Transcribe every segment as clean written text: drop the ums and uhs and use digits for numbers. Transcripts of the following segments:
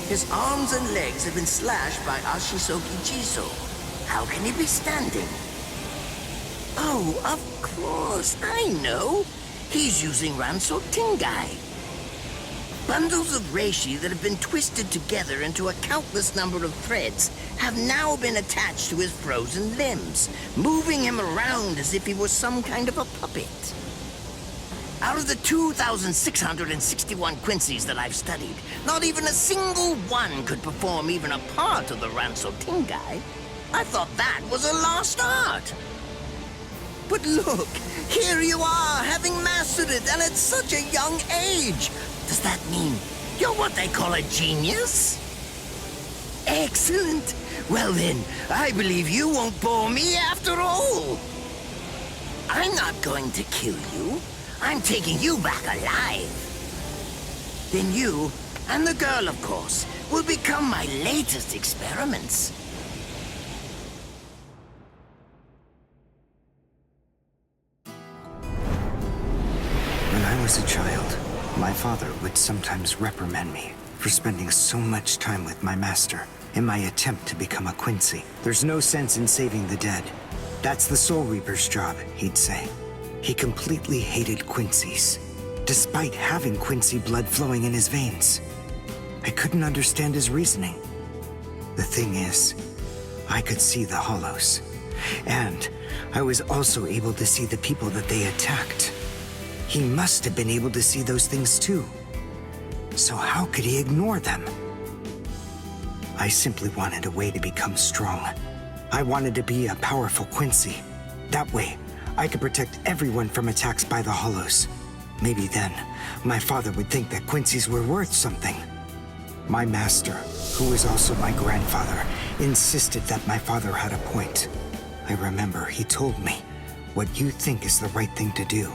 His arms and legs have been slashed by Ashisoki Jiso. How can he be standing? Oh, of course, I know. He's using Ranso Tingai. Bundles of reishi that have been twisted together into a countless number of threads have now been attached to his frozen limbs, moving him around as if he was some kind of a puppet. Out of the 2,661 Quincy's that I've studied, not even a single one could perform even a part of the Ranso Tingai. I thought that was a lost art. But look, here you are, having mastered it, and at such a young age. Does that mean you're what they call a genius? Excellent. Well then, I believe you won't bore me after all. I'm not going to kill you. I'm taking you back alive. Then you, and the girl of course, will become my latest experiments. When I was a child, my father would sometimes reprimand me for spending so much time with my master in my attempt to become a Quincy. There's no sense in saving the dead. That's the Soul Reaper's job, he'd say. He completely hated Quincy's, despite having Quincy blood flowing in his veins. I couldn't understand his reasoning. The thing is, I could see the hollows, and I was also able to see the people that they attacked. He must have been able to see those things too. So how could he ignore them? I simply wanted a way to become strong. I wanted to be a powerful Quincy. That way, I could protect everyone from attacks by the hollows. Maybe then, my father would think that Quincy's were worth something. My master, who was also my grandfather, insisted that my father had a point. I remember he told me, what you think is the right thing to do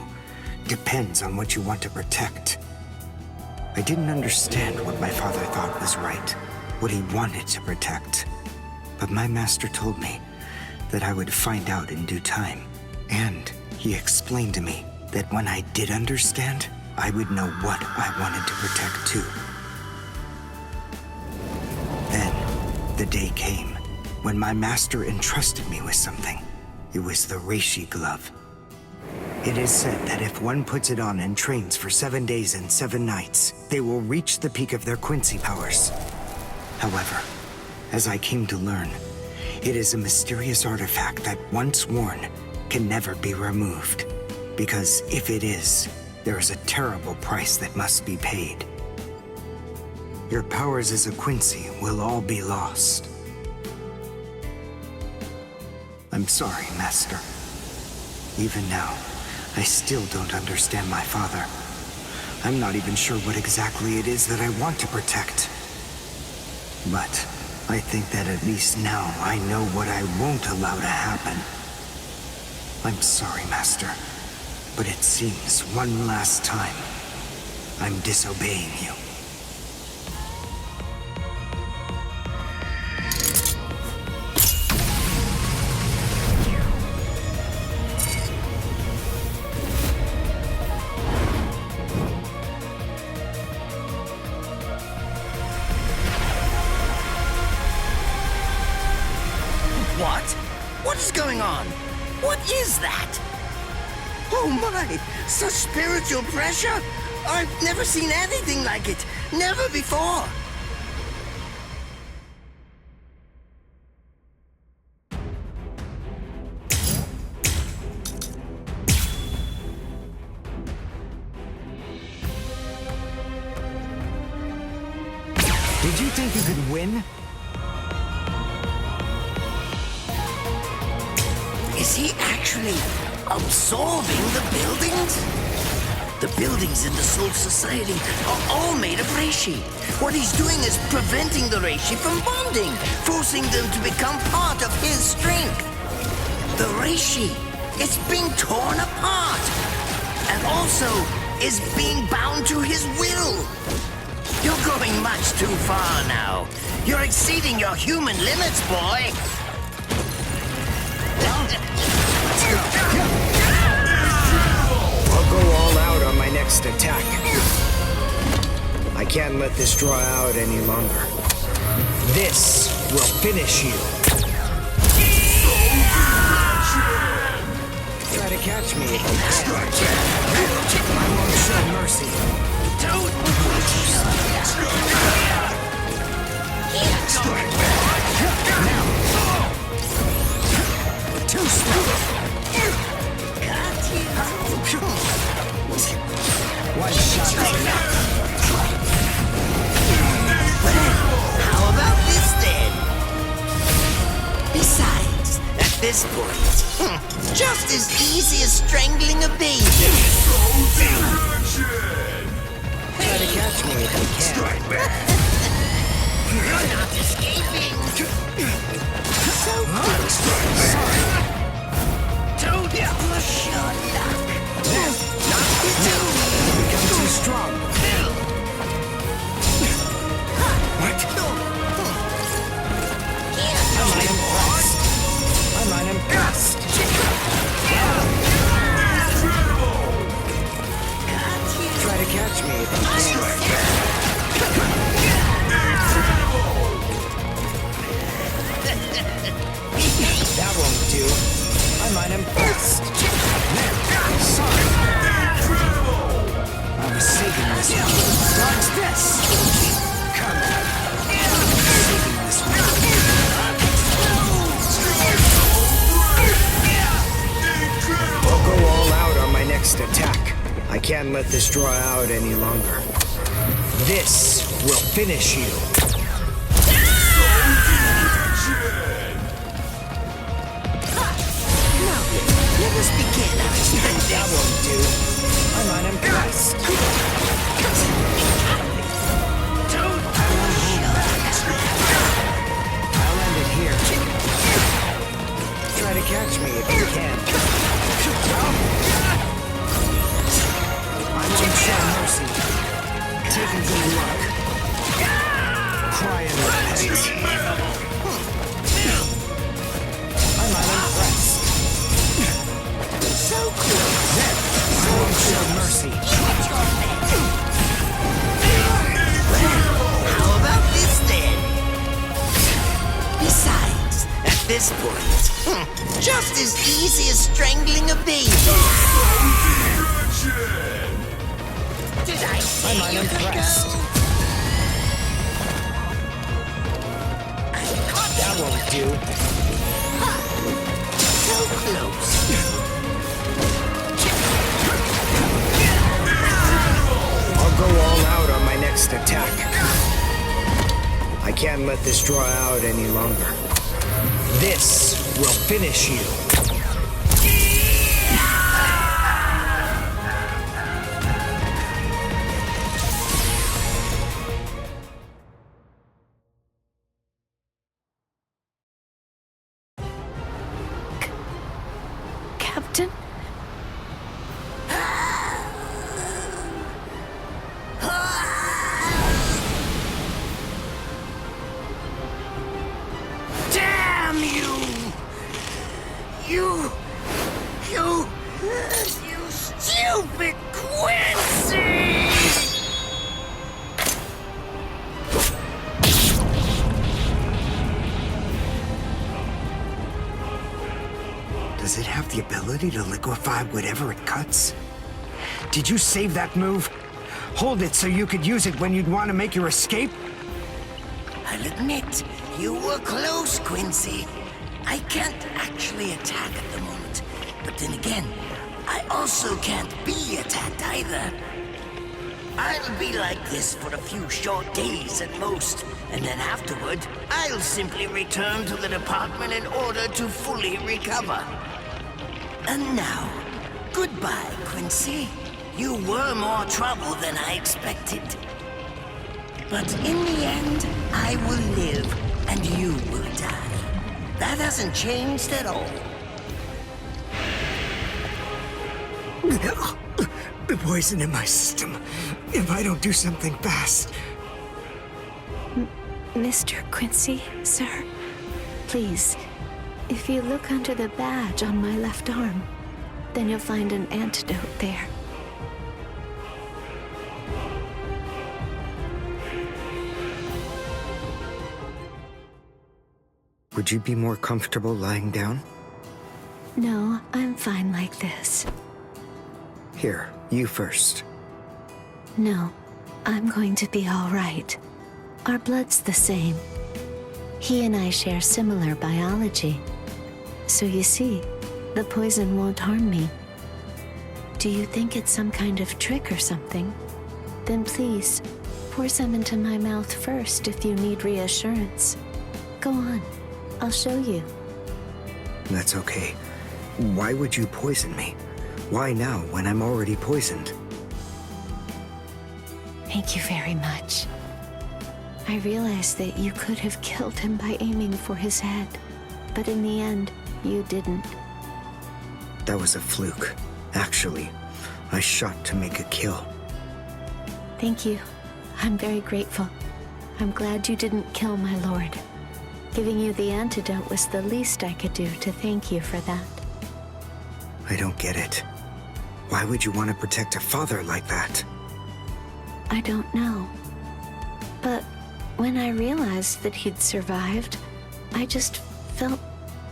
depends on what you want to protect. I didn't understand what my father thought was right, what he wanted to protect. But my master told me that I would find out in due time. And he explained to me that when I did understand, I would know what I wanted to protect too. Then, the day came when my master entrusted me with something. It was the reishi glove. It is said that if one puts it on and trains for 7 days and 7 nights, they will reach the peak of their Quincy powers. However, as I came to learn, it is a mysterious artifact that once worn can never be removed. Because if it is, there is a terrible price that must be paid. Your powers as a Quincy will all be lost. I'm sorry, Master. Even now, I still don't understand my father. I'm not even sure what exactly it is that I want to protect. But I think that at least now I know what I won't allow to happen. I'm sorry, Master, but it seems one last time I'm disobeying you. What? What is going on? What is that? Oh my! Such spiritual pressure! I've never seen anything like it! Never before! Did you think you could win? Is he actually absorbing the buildings? The buildings in the Soul Society are all made of reishi. What he's doing is preventing the reishi from bonding, forcing them to become part of his strength. The reishi, it's being torn apart, and also is being bound to his will. You're going much too far now. You're exceeding your human limits, boy. I'll go all out on my next attack. I can't let this draw out any longer. This will finish you. Try to catch me if you can. I won't show mercy. Too slow. One shot is enough. How about this then? Besides, at this point, just as easy as strangling a baby. Try to catch me if you can. You're not escaping. So close. Don't push your luck. Not become too strong. What? I'm unimpressed. Try to catch me if you can. That won't do. I'm unimpressed. Sorry. I was saving this one. Dodge this! Come on. I'm saving this one. I'll go all out on my next attack. I can't let this draw out any longer. This will finish you. Let us begin our expedition. That won't do. I'm unimpressed. I'll end it here. Try to catch me if you can. I won't show mercy. Taking good luck. Cry and repent. I'm unimpressed. So close. I won't show mercy. How about this then? Besides, at this point, just as easy as strangling a baby. Did I say I'm unimpressed. That won't do. So close. I'll go all out on my next attack. I can't let this draw out any longer. This will finish you. Captain? Damn you! You stupid Quincy! Does it have the ability to liquefy whatever it cuts? Did you save that move? Hold it so you could use it when you'd want to make your escape? I'll admit, you were close, Quincy. I can't actually attack at the moment, but then again, I also can't be attacked either. I'll be like this for a few short days at most, and then afterward, I'll simply return to the department in order to fully recover. And now, goodbye, Quincy. You were more trouble than I expected. But in the end, I will live, and you will die. That hasn't changed at all. The poison in my system. If I don't do something fast. Mr. Quincy, sir, please, if you look under the badge on my left arm, then you'll find an antidote there. Would you be more comfortable lying down? No, I'm fine like this. Here, you first. No, I'm going to be all right. Our blood's the same. He and I share similar biology. So you see, the poison won't harm me. Do you think it's some kind of trick or something? Then please, pour some into my mouth first if you need reassurance. Go on, I'll show you. That's okay. Why would you poison me? Why now, when I'm already poisoned? Thank you very much. I realized that you could have killed him by aiming for his head, but in the end, you didn't. That was a fluke. Actually, I shot to make a kill. Thank you. I'm very grateful. I'm glad you didn't kill my lord. Giving you the antidote was the least I could do to thank you for that. I don't get it. Why would you want to protect a father like that? I don't know. But when I realized that he'd survived, I just felt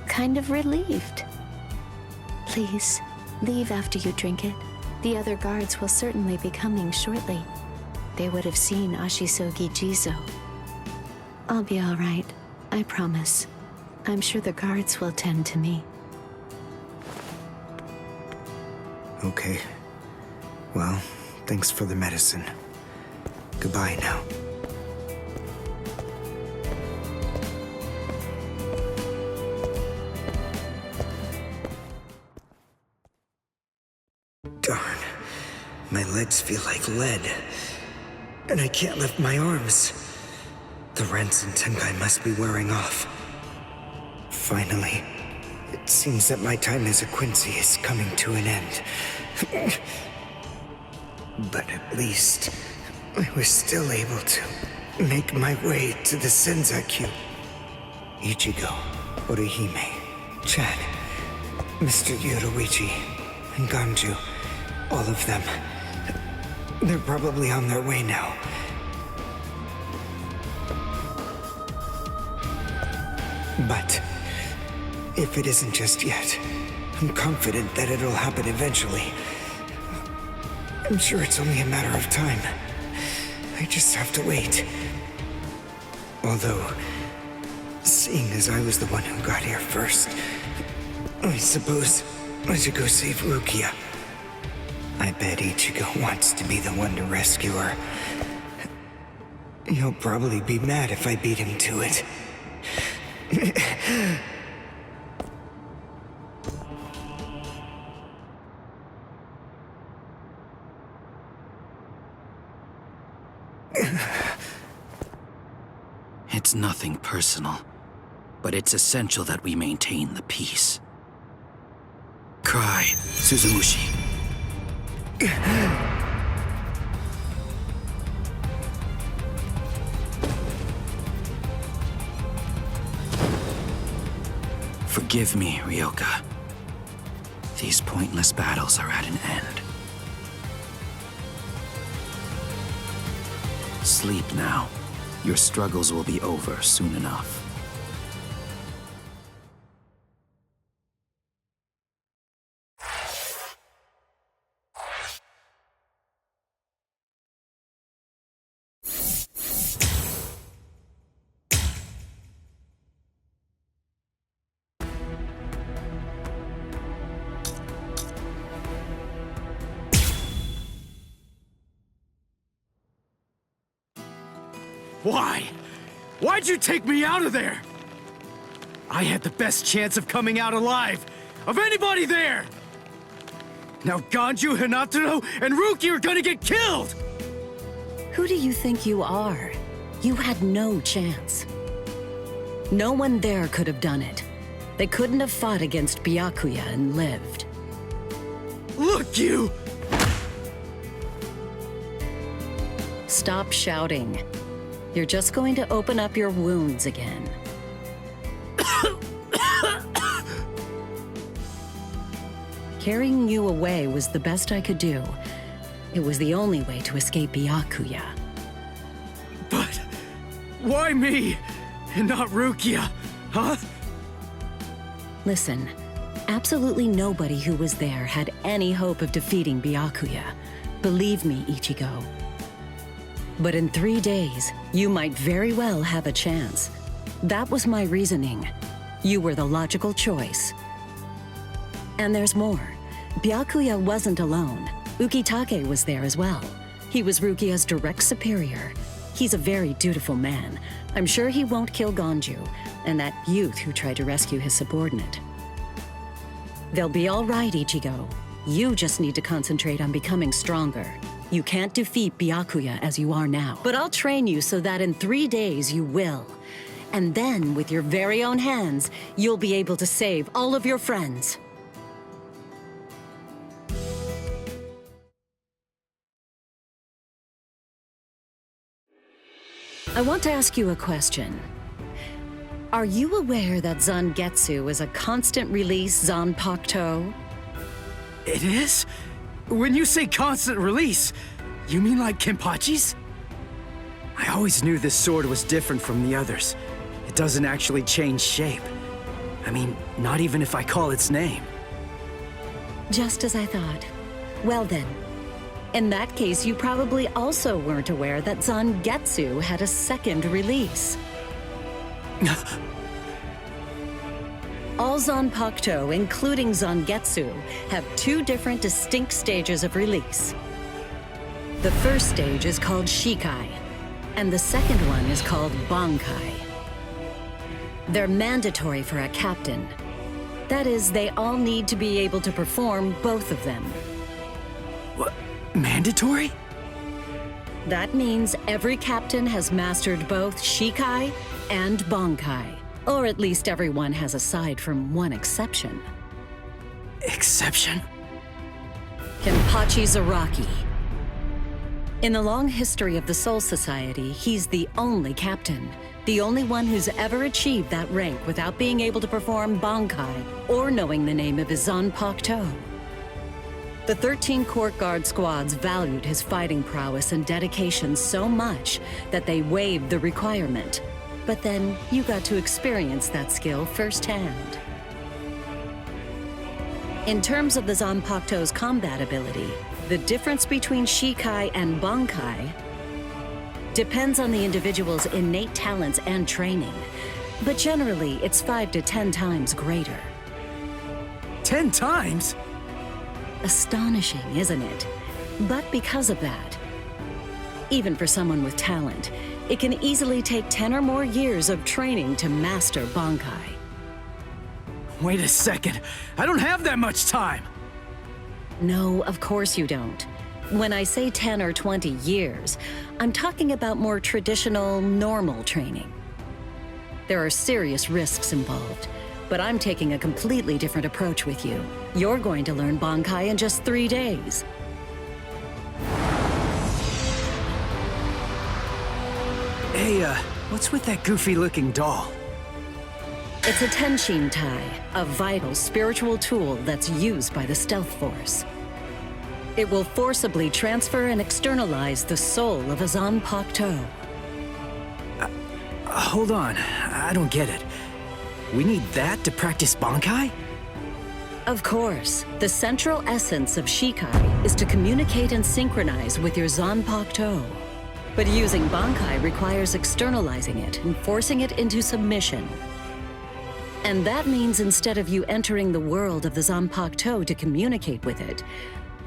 kind of relieved. Please, leave after you drink it. The other guards will certainly be coming shortly. They would have seen Ashisogi Jizo. I'll be all right, I promise. I'm sure the guards will tend to me. Okay. Well, thanks for the medicine. Goodbye now. Darn. My legs feel like lead. And I can't lift my arms. The Rents and Tenkai must be wearing off. Finally, it seems that my time as a Quincy is coming to an end. But at least, I was still able to make my way to the Senzakyu. Ichigo, Orihime, Chad, Mr. Yoruichi, and Ganju, all of them. They're probably on their way now. But if it isn't just yet, I'm confident that it'll happen eventually. I'm sure it's only a matter of time. I just have to wait. Although, seeing as I was the one who got here first, I suppose I should go save Rukia. I bet Ichigo wants to be the one to rescue her. He'll probably be mad if I beat him to it. It's nothing personal, but it's essential that we maintain the peace. Cry, Suzumushi. Forgive me, Ryoka. These pointless battles are at an end. Sleep now. Your struggles will be over soon enough. Why? Why'd you take me out of there? I had the best chance of coming out alive, of anybody there! Now Ganju, Hinataro, and Ruki are gonna get killed! Who do you think you are? You had no chance. No one there could have done it. They couldn't have fought against Byakuya and lived. Look, you! Stop shouting. You're just going to open up your wounds again. Carrying you away was the best I could do. It was the only way to escape Byakuya. But why me? And not Rukia? Huh? Listen, absolutely nobody who was there had any hope of defeating Byakuya. Believe me, Ichigo. But in 3 days, you might very well have a chance. That was my reasoning. You were the logical choice. And there's more. Byakuya wasn't alone. Ukitake was there as well. He was Rukia's direct superior. He's a very dutiful man. I'm sure he won't kill Ganju, and that youth who tried to rescue his subordinate. They'll be all right, Ichigo. You just need to concentrate on becoming stronger. You can't defeat Byakuya as you are now. But I'll train you so that in 3 days you will. And then, with your very own hands, you'll be able to save all of your friends. I want to ask you a question. Are you aware that Zangetsu is a constant release Zanpakuto? It is? When you say constant release, you mean like Kenpachi's? I always knew this sword was different from the others. It doesn't actually change shape. I mean, not even if I call its name. Just as I thought. Well then, in that case, you probably also weren't aware that Zangetsu had a second release. All Zanpakuto, including Zangetsu, have 2 different distinct stages of release. The first stage is called Shikai, and the second one is called Bankai. They're mandatory for a captain. That is, they all need to be able to perform both of them. What? Mandatory? That means every captain has mastered both Shikai and Bankai. Or at least everyone has aside from one exception. Exception? Kenpachi Zaraki. In the long history of the Soul Society, he's the only captain. The only one who's ever achieved that rank without being able to perform Bankai or knowing the name of his Zanpakuto. The 13 court guard squads valued his fighting prowess and dedication so much that they waived the requirement. But then you got to experience that skill firsthand. In terms of the Zanpakuto's combat ability, the difference between Shikai and Bankai depends on the individual's innate talents and training, but generally it's 5 to 10 times greater. 10 times? Astonishing, isn't it? But because of that, even for someone with talent, it can easily take 10 or more years of training to master Bankai. Wait a second. I don't have that much time. No, of course you don't. When I say 10 or 20 years, I'm talking about more traditional, normal training. There are serious risks involved, but I'm taking a completely different approach with you. You're going to learn Bankai in just 3 days. Hey, what's with that goofy-looking doll? It's a Tenshin Tai, a vital spiritual tool that's used by the Stealth Force. It will forcibly transfer and externalize the soul of a Zanpakuto. Hold on, I don't get it. We need that to practice Bankai? Of course, the central essence of Shikai is to communicate and synchronize with your Zanpakuto. But using Bankai requires externalizing it and forcing it into submission. And that means instead of you entering the world of the Zanpakuto to communicate with it,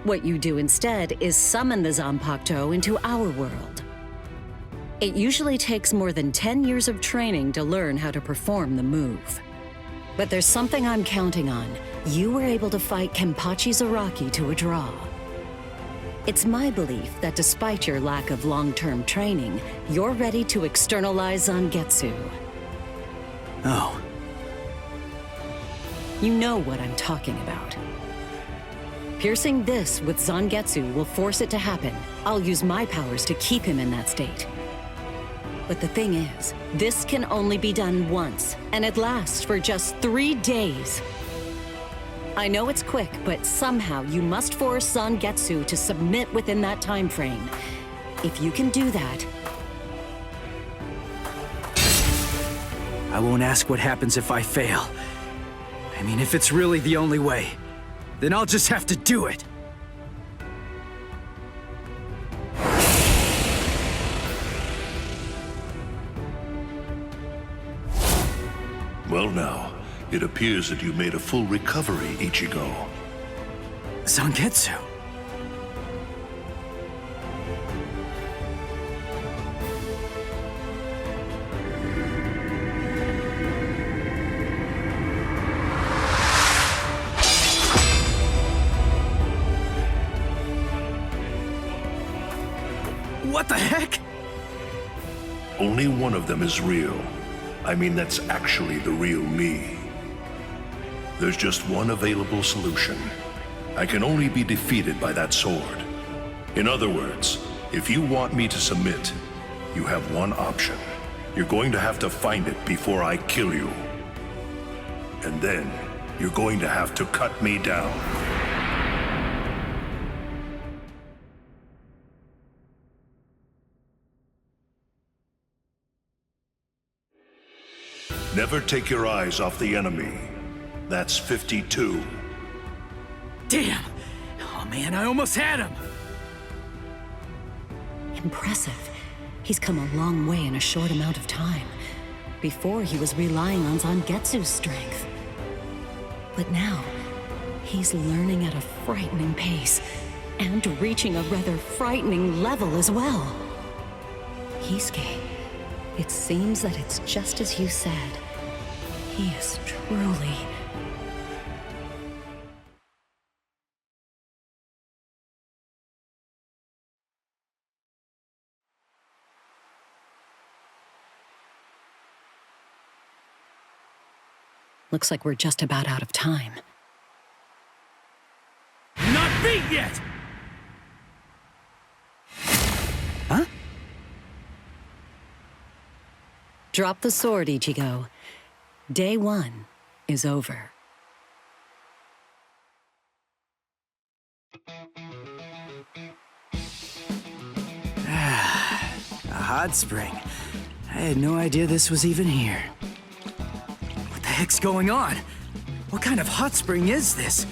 what you do instead is summon the Zanpakuto into our world. It usually takes more than 10 years of training to learn how to perform the move. But there's something I'm counting on. You were able to fight Kenpachi Zaraki to a draw. It's my belief that despite your lack of long-term training, you're ready to externalize Zangetsu. Oh. You know what I'm talking about. Piercing this with Zangetsu will force it to happen. I'll use my powers to keep him in that state. But the thing is, this can only be done once, and it lasts for just 3 days. I know it's quick, but somehow you must force Zangetsu to submit within that time frame. If you can do that... I won't ask what happens if I fail. I mean, if it's really the only way, then I'll just have to do it. Well now, it appears that you made a full recovery, Ichigo. Zangetsu. What the heck? Only one of them is real. I mean, that's actually the real me. There's just one available solution. I can only be defeated by that sword. In other words, if you want me to submit, you have one option. You're going to have to find it before I kill you. And then, you're going to have to cut me down. Never take your eyes off the enemy. That's 52. Damn! Oh man, I almost had him! Impressive. He's come a long way in a short amount of time. Before, he was relying on Zangetsu's strength. But now, he's learning at a frightening pace, and reaching a rather frightening level as well. Kisuke, it seems that it's just as you said. He is truly... Looks like we're just about out of time. Not beat yet! Huh? Drop the sword, Ichigo. Day 1 is over. A hot spring. I had no idea this was even here. What the heck's going on? What kind of hot spring is this?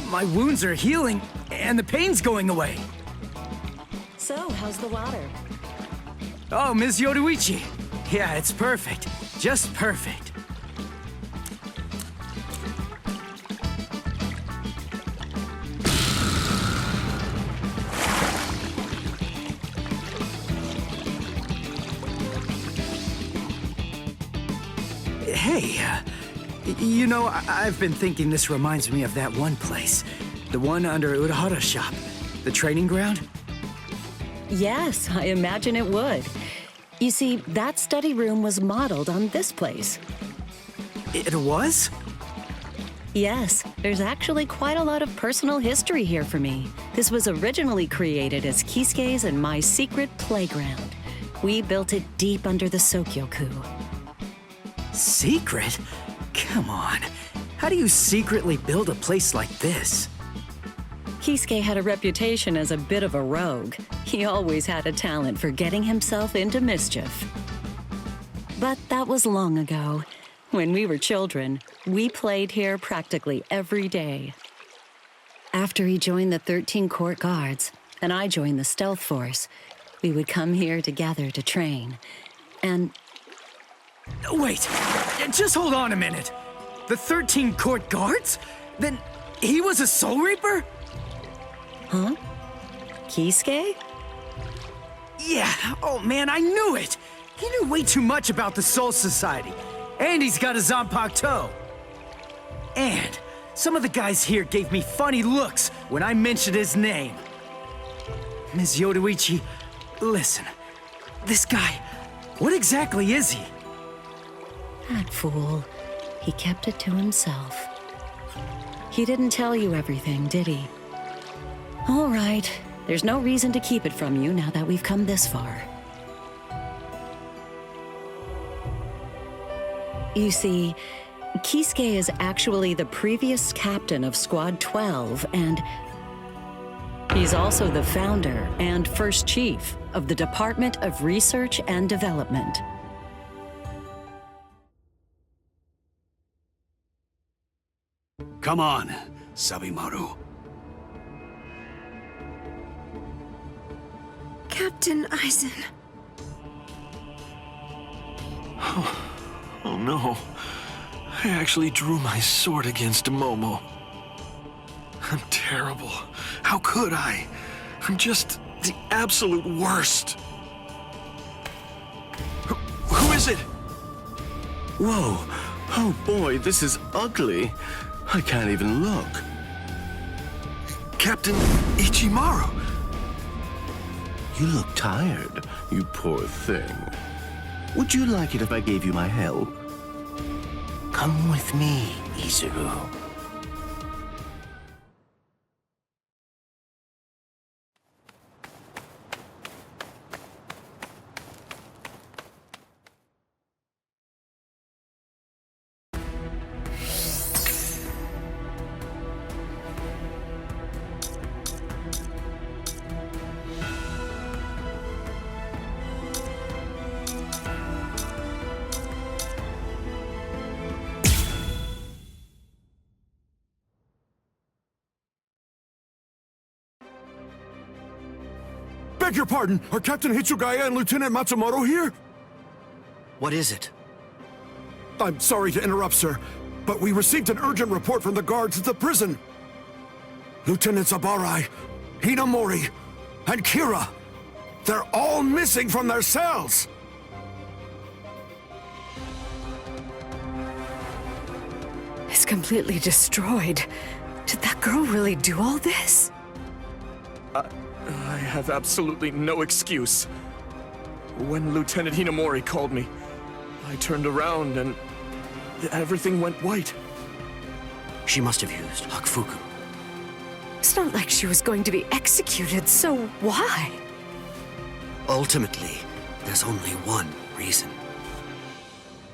My wounds are healing, and the pain's going away. So, how's the water? Oh, Ms. Yoruichi. Yeah, it's perfect. Just perfect. Hey, you know, I've been thinking this reminds me of that one place. The one under Urahara's shop. The training ground? Yes, I imagine it would. You see, that study room was modeled on this place. It was? Yes, there's actually quite a lot of personal history here for me. This was originally created as Kisuke's and my secret playground. We built it deep under the Sokyoku. Secret? Come on. How do you secretly build a place like this? Kisuke had a reputation as a bit of a rogue. He always had a talent for getting himself into mischief. But that was long ago. When we were children, we played here practically every day. After he joined the 13 Court Guards, and I joined the Stealth Force, we would come here together to train. And... Wait, just hold on a minute. The 13 Court Guards? Then he was a Soul Reaper? Huh? Kisuke? Yeah, oh man, I knew it! He knew way too much about the Soul Society. And he's got a Zanpakuto. And some of the guys here gave me funny looks when I mentioned his name. Ms. Yoruichi, listen. This guy, what exactly is he? That fool. He kept it to himself. He didn't tell you everything, did he? All right. There's no reason to keep it from you now that we've come this far. You see, Kisuke is actually the previous captain of Squad 12, and he's also the founder and first chief of the Department of Research and Development. Come on, Sabimaru. Captain Aizen. Oh no. I actually drew my sword against Momo. I'm terrible. How could I? I'm just the absolute worst. Who is it? Whoa. Oh boy, this is ugly. I can't even look. Captain Ichimaru. You look tired, you poor thing. Would you like it if I gave you my help? Come with me, Izuru. Beg your pardon, are Captain Hitsugaya and Lieutenant Matsumoto here? What is it? I'm sorry to interrupt, sir, but we received an urgent report from the guards at the prison. Lieutenant Sabarai, Hinamori, and Kira, they're all missing from their cells! It's completely destroyed. Did that girl really do all this? I have absolutely no excuse. When Lieutenant Hinamori called me, I turned around and everything went white. She must have used Hakufuku. It's not like she was going to be executed, so why? Ultimately, there's only one reason.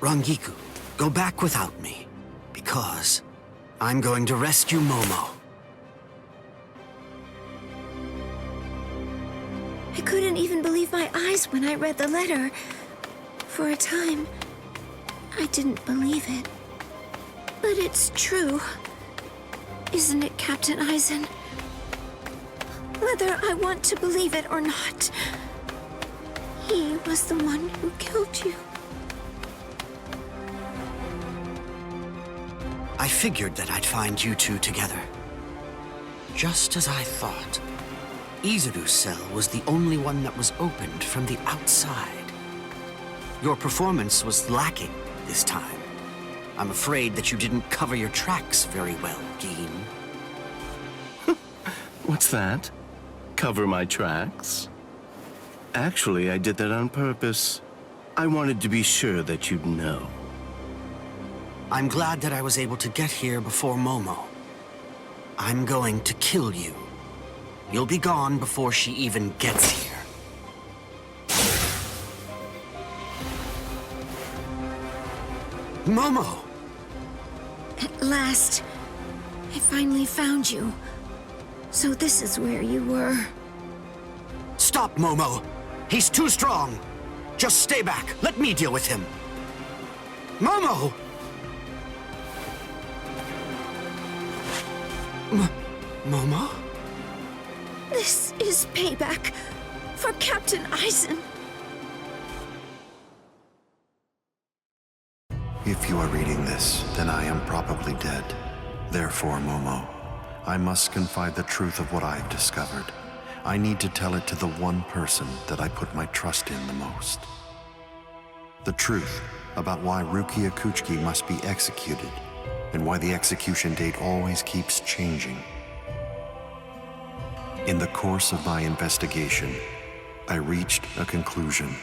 Rangiku, go back without me, because I'm going to rescue Momo. I couldn't even believe my eyes when I read the letter. For a time, I didn't believe it. But it's true. Isn't it, Captain Aizen? Whether I want to believe it or not, he was the one who killed you. I figured that I'd find you two together. Just as I thought. Izuru's cell was the only one that was opened from the outside. Your performance was lacking this time. I'm afraid that you didn't cover your tracks very well, Gin. What's that? Cover my tracks? Actually, I did that on purpose. I wanted to be sure that you'd know. I'm glad that I was able to get here before Momo. I'm going to kill you. You'll be gone before she even gets here. Momo! At last, I finally found you. So this is where you were. Stop, Momo! He's too strong! Just stay back. Let me deal with him. Momo! Momo? This is payback for Captain Aizen. If you are reading this, then I am probably dead. Therefore, Momo, I must confide the truth of what I have discovered. I need to tell it to the one person that I put my trust in the most. The truth about why Rukia Kuchiki must be executed, and why the execution date always keeps changing. In the course of my investigation, I reached a conclusion.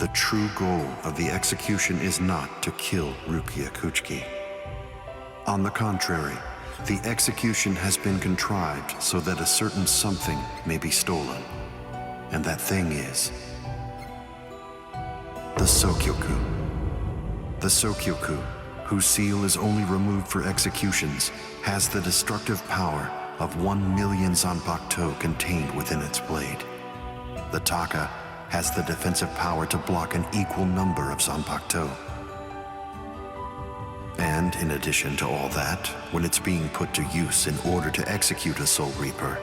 The true goal of the execution is not to kill Rukia Kuchiki. On the contrary, the execution has been contrived so that a certain something may be stolen. And that thing is the Sokyoku. The Sokyoku, whose seal is only removed for executions, has the destructive power of 1 million Zanpakuto contained within its blade. The Taka has the defensive power to block an equal number of Zanpakuto. And in addition to all that, when it's being put to use in order to execute a Soul Reaper,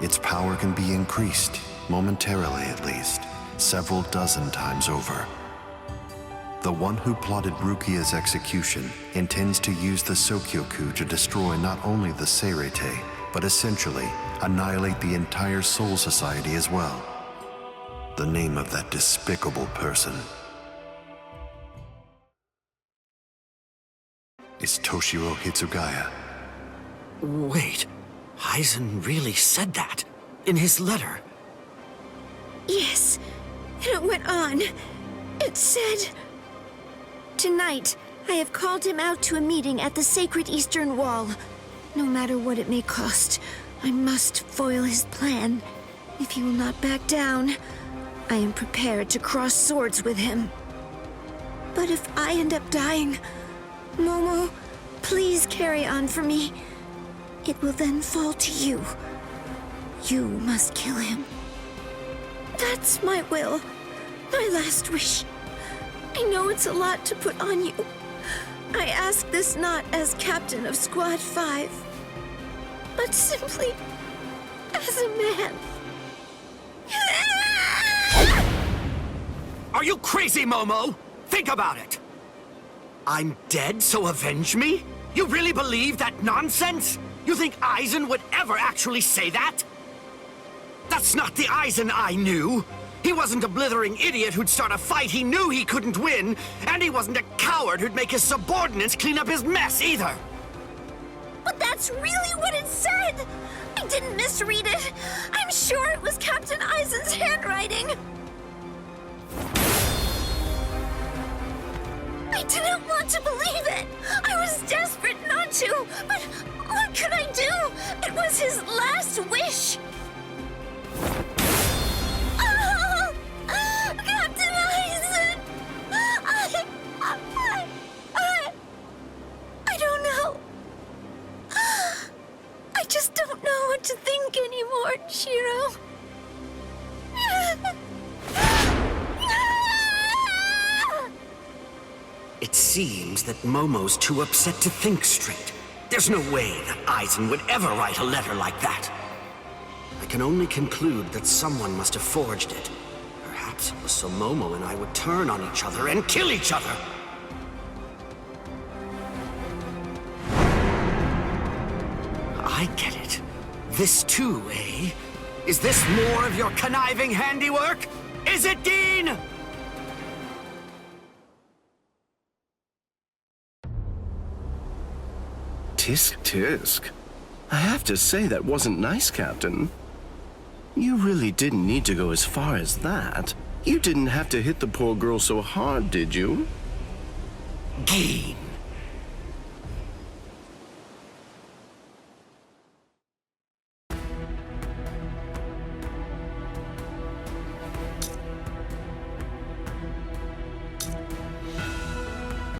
its power can be increased, momentarily at least, several dozen times over. The one who plotted Rukia's execution intends to use the Sokyoku to destroy not only the Seirete, but essentially annihilate the entire Soul Society as well. The name of that despicable person is Toshiro Hitsugaya. Wait, Aizen really said that in his letter? Yes, and it went on. It said, "Tonight, I have called him out to a meeting at the sacred Eastern Wall. No matter what it may cost, I must foil his plan. If he will not back down, I am prepared to cross swords with him. But if I end up dying, Momo, please carry on for me. It will then fall to you. You must kill him. That's my will, my last wish. I know it's a lot to put on you. I ask this not as captain of Squad 5, but simply as a man." Are you crazy, Momo? Think about it. I'm dead, so avenge me? You really believe that nonsense? You think Aizen would ever actually say that? That's not the Aizen I knew. He wasn't a blithering idiot who'd start a fight he knew he couldn't win, and he wasn't a coward who'd make his subordinates clean up his mess either. But that's really what it said! I didn't misread it. I'm sure it was Captain Aizen's handwriting. I didn't want to believe it. I was desperate not to, but what could I do? It was his last wish. Oh, Captain Aizen! I don't know. I just don't know what to think anymore, Shiro. It seems that Momo's too upset to think straight. There's no way that Aizen would ever write a letter like that. I can only conclude that someone must have forged it. Perhaps it was so Momo and I would turn on each other and kill each other. I get it. This too, eh? Is this more of your conniving handiwork? Is it, Dean? Tisk tisk. I have to say that wasn't nice, Captain. You really didn't need to go as far as that. You didn't have to hit the poor girl so hard, did you? Dean.